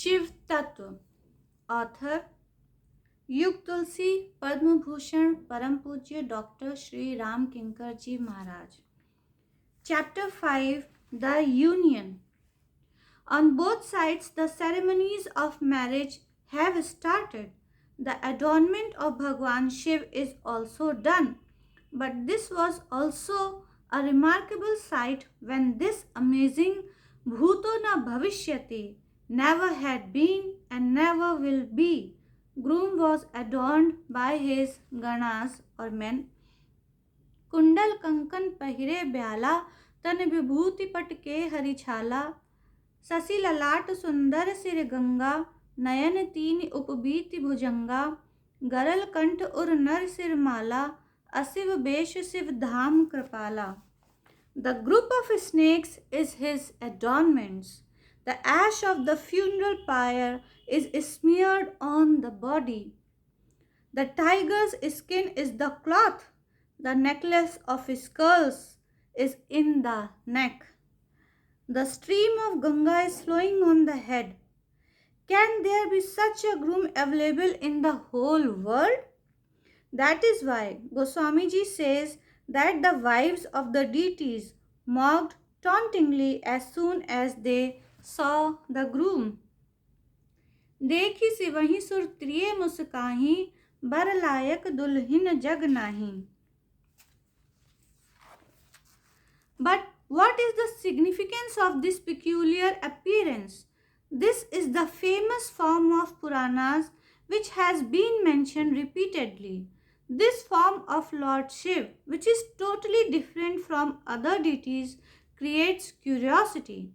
शिव तत्व, author Yugtulsi, Padma Bhushan, Param Pujya Dr. Shri Ramkinkarji Maharaj. Chapter 5, The Union. On both sides, the ceremonies of marriage have started. The adornment of Bhagwan Shiv is also done. But this was also a remarkable sight when this amazing Bhuto na Bhavishyati never had been and never will be. Groom was adorned by his ganas or men. कुंडल कंकन पहिरे ब्याला तन विभूति पट के हरिछाला शशि ललाट सुंदर सिर गंगा नयन तीन उपबीति भुजंगा गरल कंठ उर नर सिर माला अशिव बेश शिव धाम कृपाला. The group of snakes is his adornments. The ash of the funeral pyre is smeared on the body. The tiger's skin is the cloth. The necklace of skulls is in the neck. The stream of Ganga is flowing on the head. Can there be such a groom available in the whole world? That is why Goswamiji says that the wives of the deities mocked tauntingly as soon as they saw the groom. देखी सिवही सुरत्रिय मुस्काही बर लायक दुल्हिन जग नाही. But what is the significance of this peculiar appearance? This is the famous form of Puranas which has been mentioned repeatedly. This form of Lord Shiv, which is totally different from other deities, creates curiosity.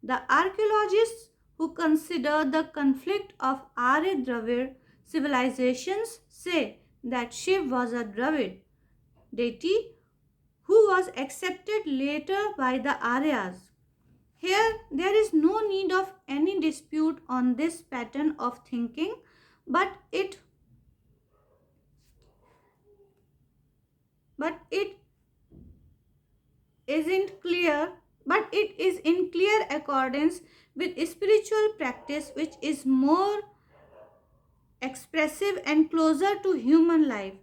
The archaeologists who consider the conflict of Arya-Dravid civilizations say that Shiv was a Dravid deity who was accepted later by the Aryas. Here, there is no need of any dispute on this pattern of thinking, but it is in clear accordance with spiritual practice, which is more expressive and closer to human life.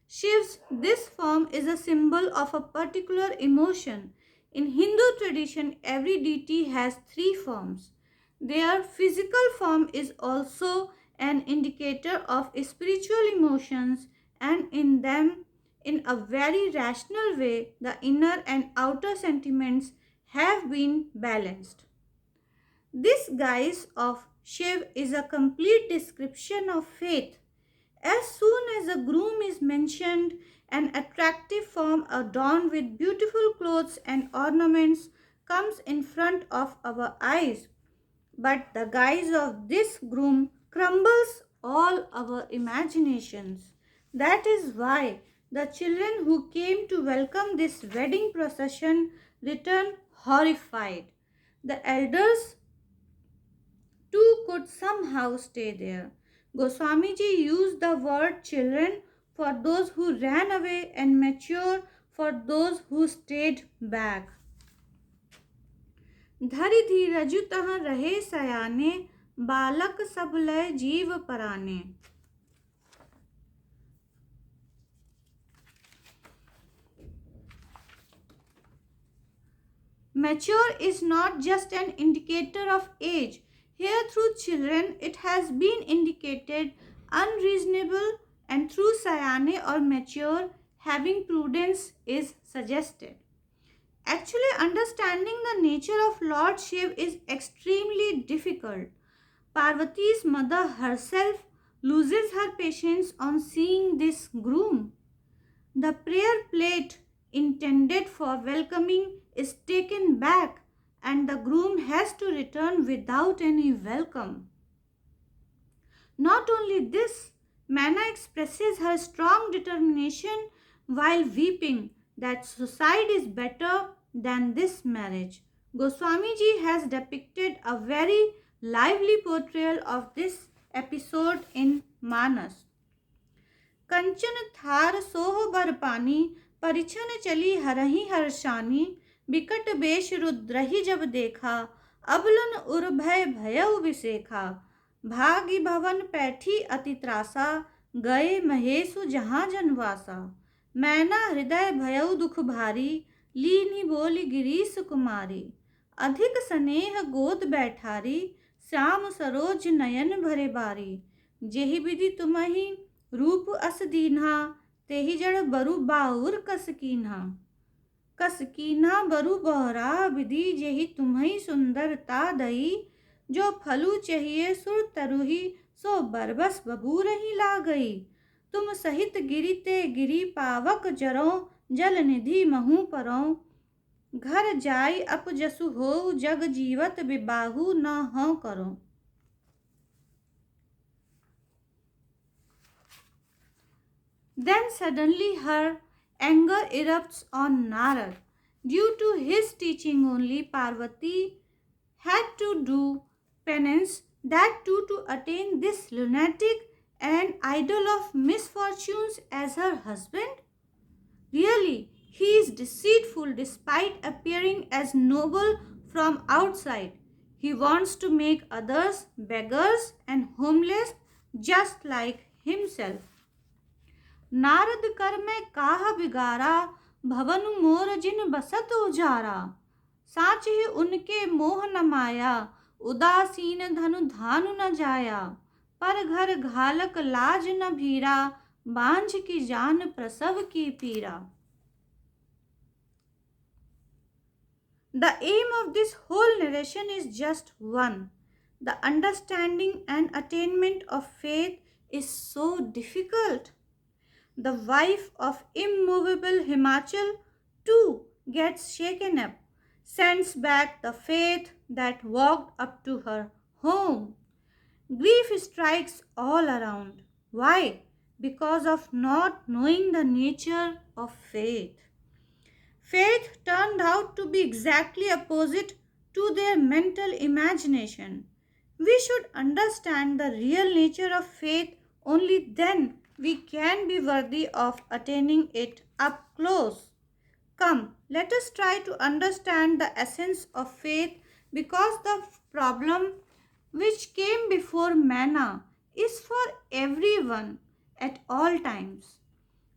Shiv's this form is a symbol of a particular emotion. In Hindu tradition, every deity has three forms. Their physical form is also an indicator of spiritual emotions, and in them, in a very rational way, the inner and outer sentiments have been balanced. This guise of Shiv is a complete description of faith. As soon as a groom is mentioned, an attractive form adorned with beautiful clothes and ornaments comes in front of our eyes. But the guise of this groom crumbles all our imaginations. That is why the children who came to welcome this wedding procession returned horrified. The elders too could somehow stay there. Goswamiji used the word children for those who ran away and mature for those who stayed back. धरि धीरजु तहाँ रहे सयाने बालक सब लय जीव पराने. Mature is not just an indicator of age. Here through children it has been indicated unreasonable, and through sayane or mature having prudence is suggested. Actually, understanding the nature of Lord Shiv is extremely difficult. Parvati's mother herself loses her patience on seeing this groom. The prayer plate intended for welcoming is taken back, and the groom has to return without any welcome. Not only this, Manna expresses her strong determination while weeping that suicide is better than this marriage. Goswamiji has depicted a very lively portrayal of this episode in Manas. कंचन थार सोह बर पानी परिछन चली हरही हर्षानी बिकट बेश रुद्रही जब देखा अबलन उर्भय भयउ विसेखा, भागी भवन पैठी अति त्रासा, गए महेशु जहाँ जनवासा। मैना हृदय भयउ दुख भारी, लीनी बोली गिरीश कुमारी। अधिक स्नेह गोद बैठारी, श्याम सरोज नयन भरे बारी। जेहि विधि तुम्हि रूप अस दीन्हा, तेहि जड़ बरु बाउर कस कीन्हा। कस कीन्हा बरु बहरा विधि, जेहि तुम्हि सुंदरता दई। जो फलु चाहिए सुर तरुहि, सो बरबस बबूरहि ला गई। तुम सहित गिरिते गिरि पावक जरौ, जल निधि महु परौ। घर जाई अप जसु हो, जग जीवत बिबाहु न हौ करो। Then suddenly her anger erupts on Narad. Due to his teaching only, Parvati had to do penance, that too to attain this lunatic and idol of misfortunes as her husband. Really, he is deceitful despite appearing as noble from outside. He wants to make others beggars and homeless just like himself. Narad कर मैं काह बिगारा, भवन मोर जिन बसत उजारा। साच ही उनके मोह न माया, उदासीन धनु धानु न जाया। पर घर घालक लाज न भीरा, बांझ की जान प्रसव की पीरा। The aim of this whole narration is just one. The understanding and attainment of faith is so difficult. The wife of immovable Himachal too gets shaken up, sends back the faith that walked up to her home. Grief strikes all around. Why? Because of not knowing the nature of faith. Faith turned out to be exactly opposite to their mental imagination. We should understand the real nature of faith, only then we can be worthy of attaining it up close. Come, let us try to understand the essence of faith, because the problem which came before manna is for everyone at all times.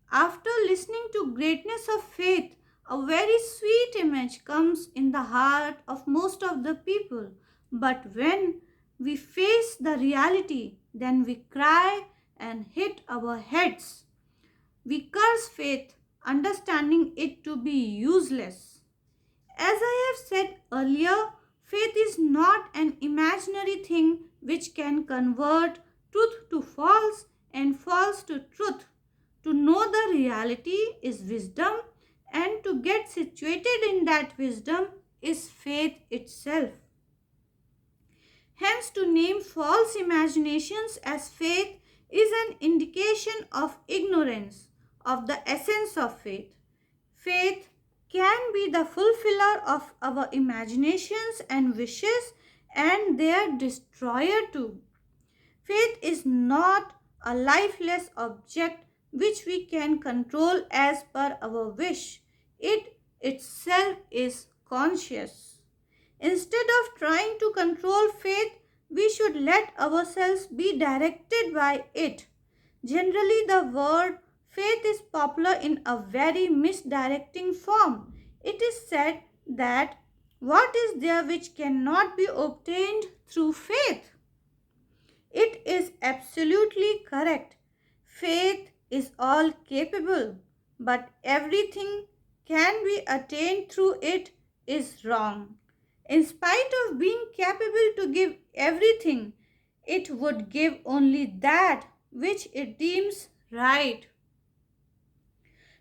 After listening to greatness of faith, a very sweet image comes in the heart of most of the people. But when we face the reality, then we cry and hit our heads. We curse faith, understanding it to be useless. As I have said earlier, faith is not an imaginary thing which can convert truth to false and false to truth. To know the reality is wisdom, and to get situated in that wisdom is faith itself. Hence, to name false imaginations as faith is an indication of ignorance of the essence of faith. Faith can be the fulfiller of our imaginations and wishes, and their destroyer too. Faith is not a lifeless object which we can control as per our wish. It itself is conscious. Instead of trying to control faith, we should let ourselves be directed by it. Generally, the word faith is popular in a very misdirecting form. It is said that what is there which cannot be obtained through faith? It is absolutely correct. Faith is all capable, but everything can be attained through it is wrong. In spite of being capable to give everything, it would give only that which it deems right.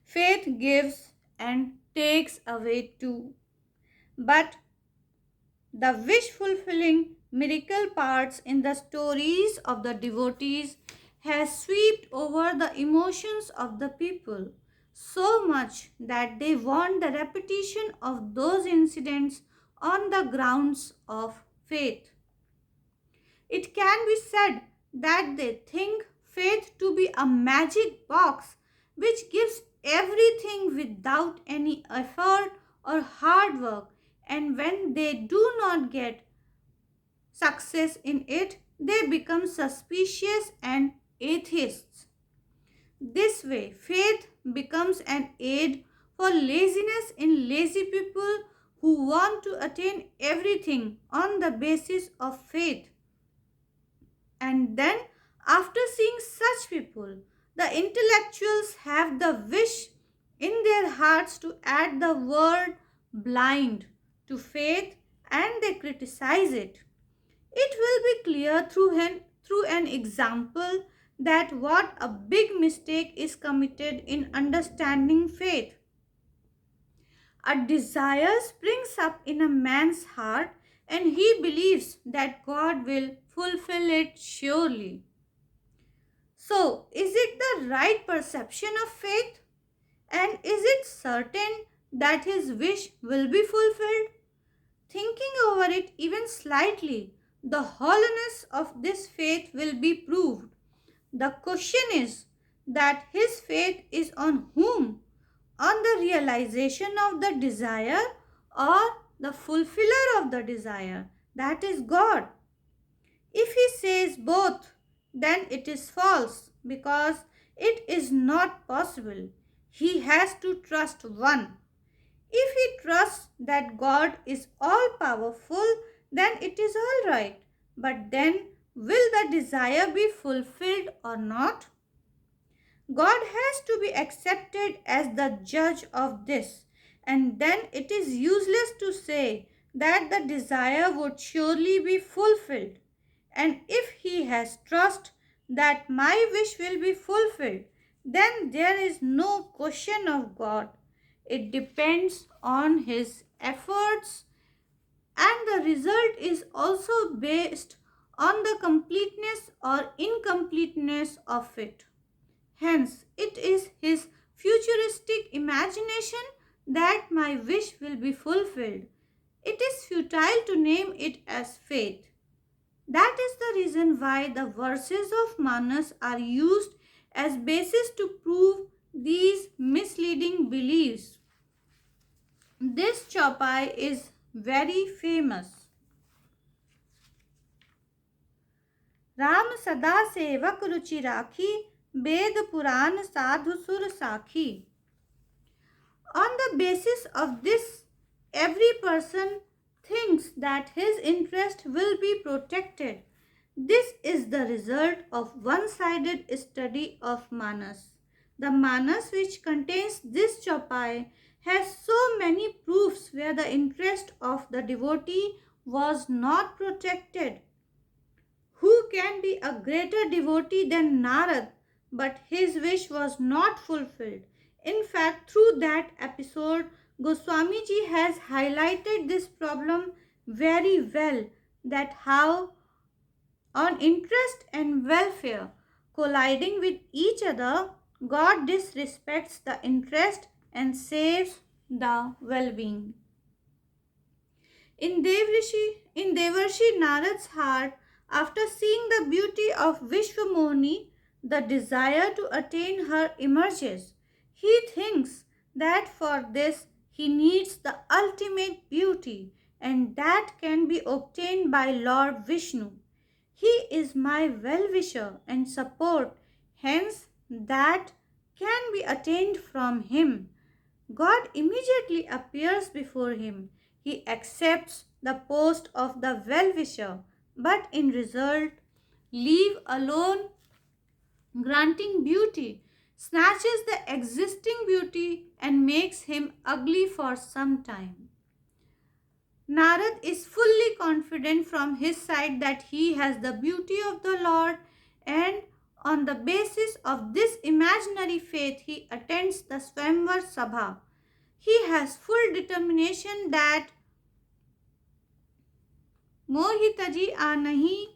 Faith gives and takes away too. But the wish-fulfilling miracle parts in the stories of the devotees has swept over the emotions of the people so much that they want the repetition of those incidents on the grounds of faith. It can be said that they think faith to be a magic box which gives everything without any effort or hard work, and when they do not get success in it, they become suspicious and atheists. This way, faith becomes an aid for laziness in lazy people who want to attain everything on the basis of faith. And then, after seeing such people, the intellectuals have the wish in their hearts to add the word blind to faith and they criticize it. It will be clear through an example that what a big mistake is committed in understanding faith. A desire springs up in a man's heart and he believes that God will fulfill it surely. So, is it the right perception of faith? And is it certain that his wish will be fulfilled? Thinking over it even slightly, the hollowness of this faith will be proved. The question is that his faith is on whom? On the realization of the desire or the fulfiller of the desire, that is God. If he says both, then it is false because it is not possible. He has to trust one. If he trusts that God is all powerful, then it is all right. But then, will the desire be fulfilled or not? God has to be accepted as the judge of this, and then it is useless to say that the desire would surely be fulfilled. And if he has trust that my wish will be fulfilled, then there is no question of God. It depends on his efforts, and the result is also based on the completeness or incompleteness of it. Hence, it is his futuristic imagination that my wish will be fulfilled. It is futile to name it as faith. That is the reason why the verses of Manas are used as basis to prove these misleading beliefs. This chaupai is very famous. Ram सदा सेवक रुचि राखी वेद पुराण साधु सुर साखी. On the basis of this, every person thinks that his interest will be protected. This is the result of one-sided study of Manas. The Manas which contains this chaupai has so many proofs where the interest of the devotee was not protected. Who can be a greater devotee than Narad? But his wish was not fulfilled. In fact, through that episode, Goswami Ji has highlighted this problem very well, that how on interest and welfare colliding with each other, God disrespects the interest and saves the well-being. In Devarshi Narad's heart, after seeing the beauty of Vishwamoni, the desire to attain her emerges. He thinks that for this he needs the ultimate beauty, and that can be obtained by Lord Vishnu. He is my well-wisher and support, hence that can be attained from him. God immediately appears before him. He accepts the post of the well-wisher, but in result, leave alone granting beauty, snatches the existing beauty and makes him ugly for some time. Narad is fully confident from his side that he has the beauty of the Lord, and on the basis of this imaginary faith he attends the Swamvar Sabha. He has full determination that Mohitaji are nahi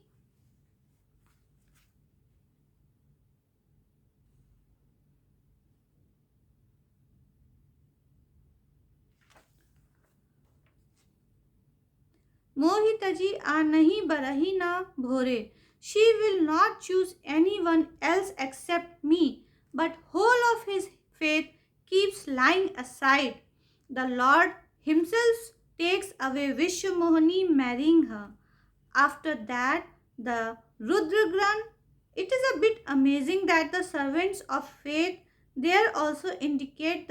Mohitaji are nahi barahi na bhore. She will not choose anyone else except me, but whole of his faith keeps lying aside. The Lord himself takes away Vishwamohini marrying her. After that, the Rudragran. It is a bit amazing that the servants of faith there also indicate,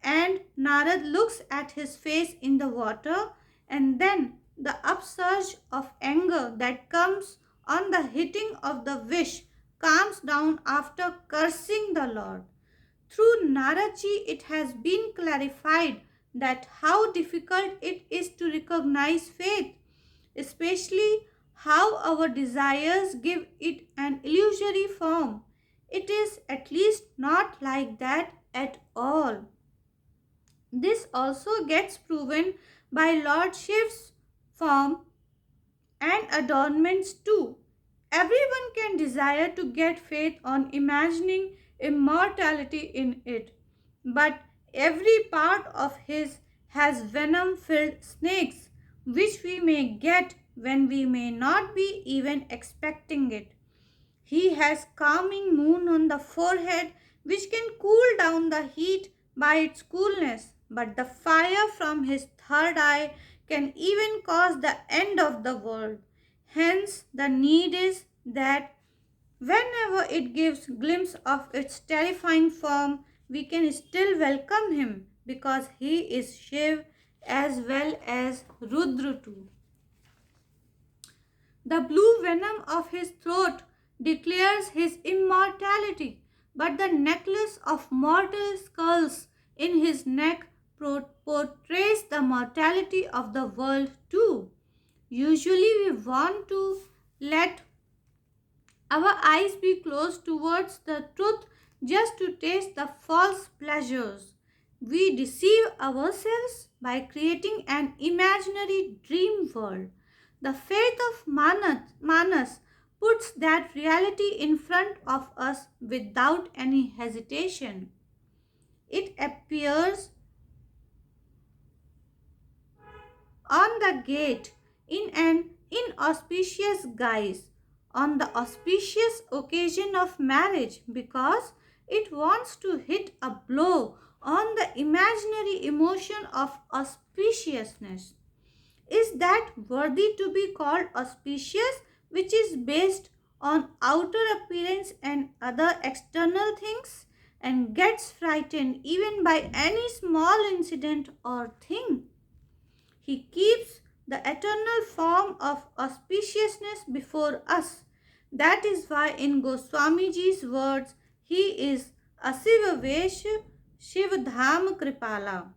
and Narad looks at his face in the water, and then the upsurge of anger that comes on the hitting of the wish calms down after cursing the Lord. Through Naradji, it has been clarified that how difficult it is to recognize faith, especially how our desires give it an illusory form. It is at least not like that at all. This also gets proven by Lord Shiv's form and adornments too. Everyone can desire to get faith on imagining immortality in it, but every part of his has venom filled snakes, which we may get when we may not be even expecting it. He has calming moon on the forehead which can cool down the heat by its coolness, but the fire from his third eye can even cause the end of the world. Hence the need is that whenever it gives glimpse of its terrifying form, we can still welcome him because he is Shiv as well as Rudra too. The blue venom of his throat declares his immortality, but the necklace of mortal skulls in his neck portrays the mortality of the world too. Usually, we want to let our eyes be closed towards the truth just to taste the false pleasures. We deceive ourselves by creating an imaginary dream world. The faith of Manas puts that reality in front of us without any hesitation. It appears on the gate in an inauspicious guise on the auspicious occasion of marriage because it wants to hit a blow on the imaginary emotion of auspiciousness. Is that worthy to be called auspicious, which is based on outer appearance and other external things, and gets frightened even by any small incident or thing? He keeps the eternal form of auspiciousness before us. That is why in Goswamiji's words, he is Asivavesh Shivdham Kripala,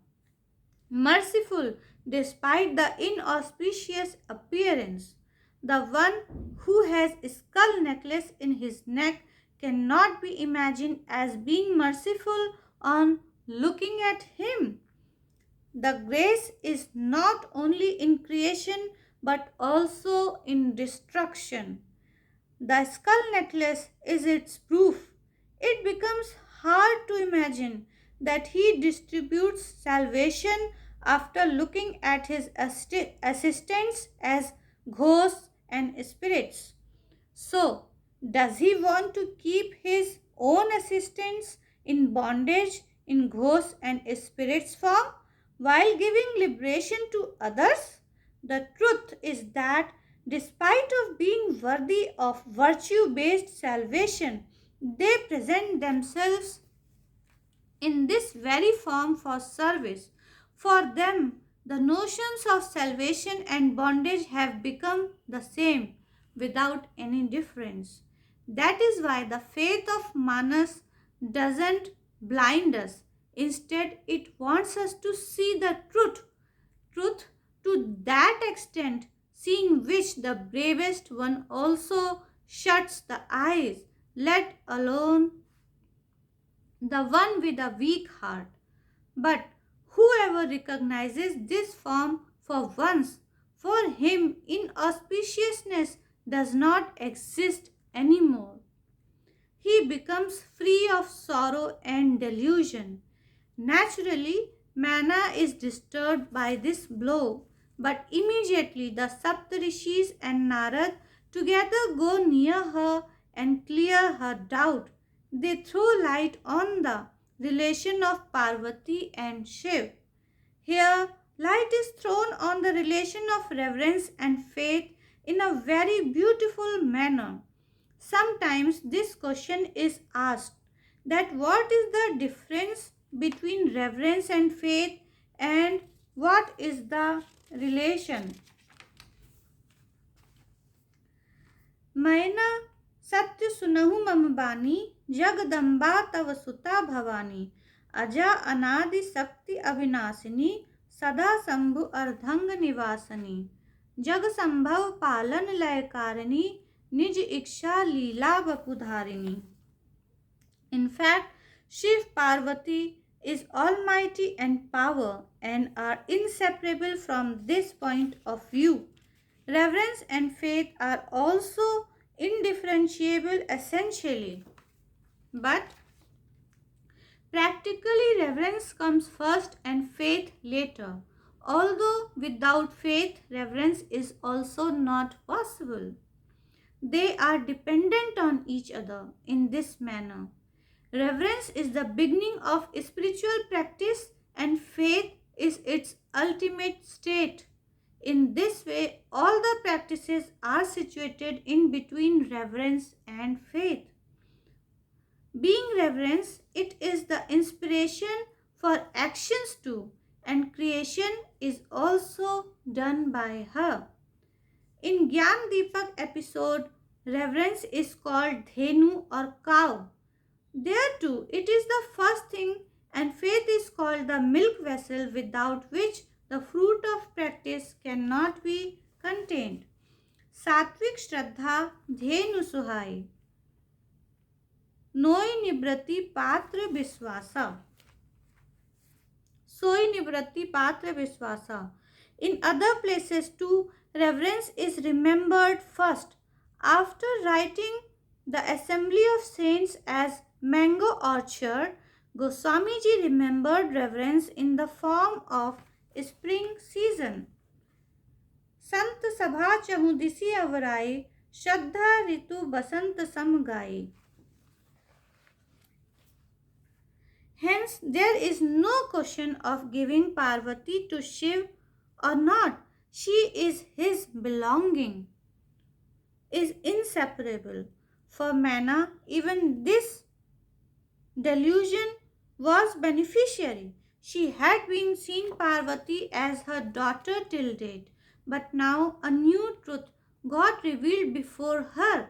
merciful despite the inauspicious appearance. The one who has a skull necklace in his neck cannot be imagined as being merciful on looking at him. The grace is not only in creation but also in destruction. The skull necklace is its proof. It becomes hard to imagine that he distributes salvation after looking at his assistants as ghosts and spirits. So, does he want to keep his own assistants in bondage in ghosts and spirits form while giving liberation to others? The truth is that despite of being worthy of virtue-based salvation, they present themselves in this very form for service. For them, the notions of salvation and bondage have become the same without any difference. That is why the faith of Manas doesn't blind us. Instead, it wants us to see the truth to that extent, seeing which the bravest one also shuts the eyes, let alone the one with a weak heart. But whoever recognizes this form for once, for him inauspiciousness does not exist anymore. He becomes free of sorrow and delusion. Naturally, Mana is disturbed by this blow, but immediately the Saptarishis and Narad together go near her and clear her doubt. They throw light on the relation of Parvati and Shiv. Here, light is thrown on the relation of reverence and faith in a very beautiful manner. Sometimes this question is asked that what is the difference between reverence and faith and what is the relation? मैना सत्य सुनहु मम बानी जगदम्बा तव सुता भवानी अजा अनादि शक्ति अविनाशिनी सदा शंभु अर्धंग निवासनी जग संभव पालन लय कारिणी निज इच्छा लीला वपुधारिणी. In fact, Shiv Parvati is almighty and power and are inseparable from this point of view. Reverence and faith are also indifferentiable essentially. But practically, reverence comes first and faith later. Although without faith, reverence is also not possible. They are dependent on each other in this manner. Reverence is the beginning of spiritual practice and faith is its ultimate state. In this way, all the practices are situated in between reverence and faith. Being reverence, it is the inspiration for actions too, and creation is also done by her. In Gyan Deepak episode, reverence is called Dhenu or cow. There too, it is the first thing, and faith is called the milk vessel without which the fruit of practice cannot be contained. Satvik Shraddha Dhenu Suhai Noi Nibrati Patra Viswasa Soi Nibrati Patra Viswasa. In other places too, reverence is remembered first. After writing the assembly of saints as mango orchard, Goswamiji remembered reverence in the form of spring season. Sant sabha chahu disi avarai, Shraddha ritu basant sam gai. Hence, there is no question of giving Parvati to Shiv or not. She is his belonging, is inseparable. For Maina, even this delusion was beneficiary. She had been seeing Parvati as her daughter till date, but now a new truth got revealed before her.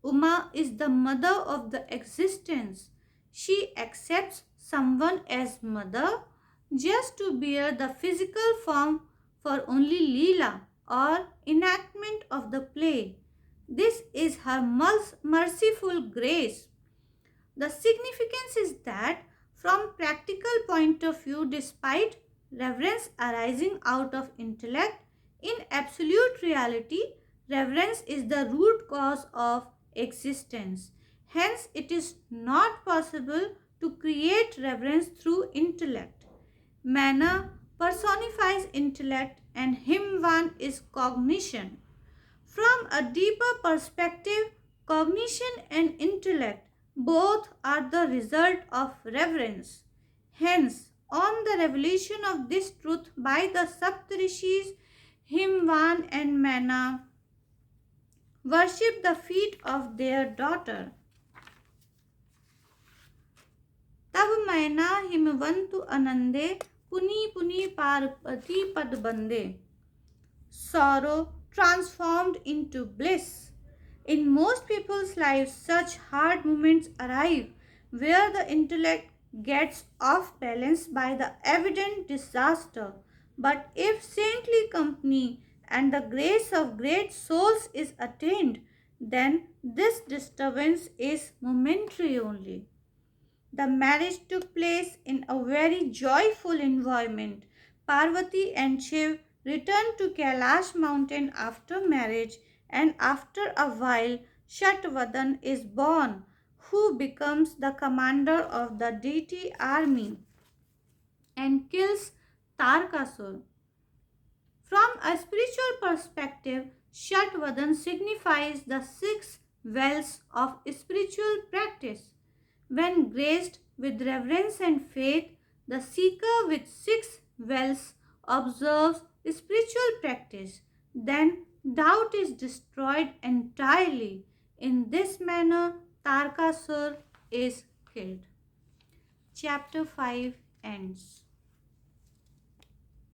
Uma is the mother of the existence. She accepts someone as mother just to bear the physical form for only Leela or enactment of the play. This is her merciful grace. The significance is that from practical point of view, despite reverence arising out of intellect, in absolute reality, reverence is the root cause of existence. Hence, it is not possible to create reverence through intellect. Mana personifies intellect and Himvan is cognition. From a deeper perspective, cognition and intellect both are the result of reverence. Hence, on the revelation of this truth by the Saptarishis, Himvan and Mana worship the feet of their daughter. तब मैना हिमवंतु आनंदे पुनि पुनि पार्वती पद बंदे. Sorrow transformed into bliss. In most people's lives, such hard moments arrive where the intellect gets off balance by the evident disaster. But if saintly company and the grace of great souls is attained, then this disturbance is momentary only. The marriage took place in a very joyful environment. Parvati and Shiv returned to Kailash mountain after marriage, and after a while Shatvadan is born, who becomes the commander of the deity army and kills Tarkasur. From a spiritual perspective, Shatvadan signifies the 6 wells of spiritual practice. When graced with reverence and faith, the seeker with 6 wells observes spiritual practice, then doubt is destroyed entirely. In this manner, Tarkasur is killed. Chapter 5 ends.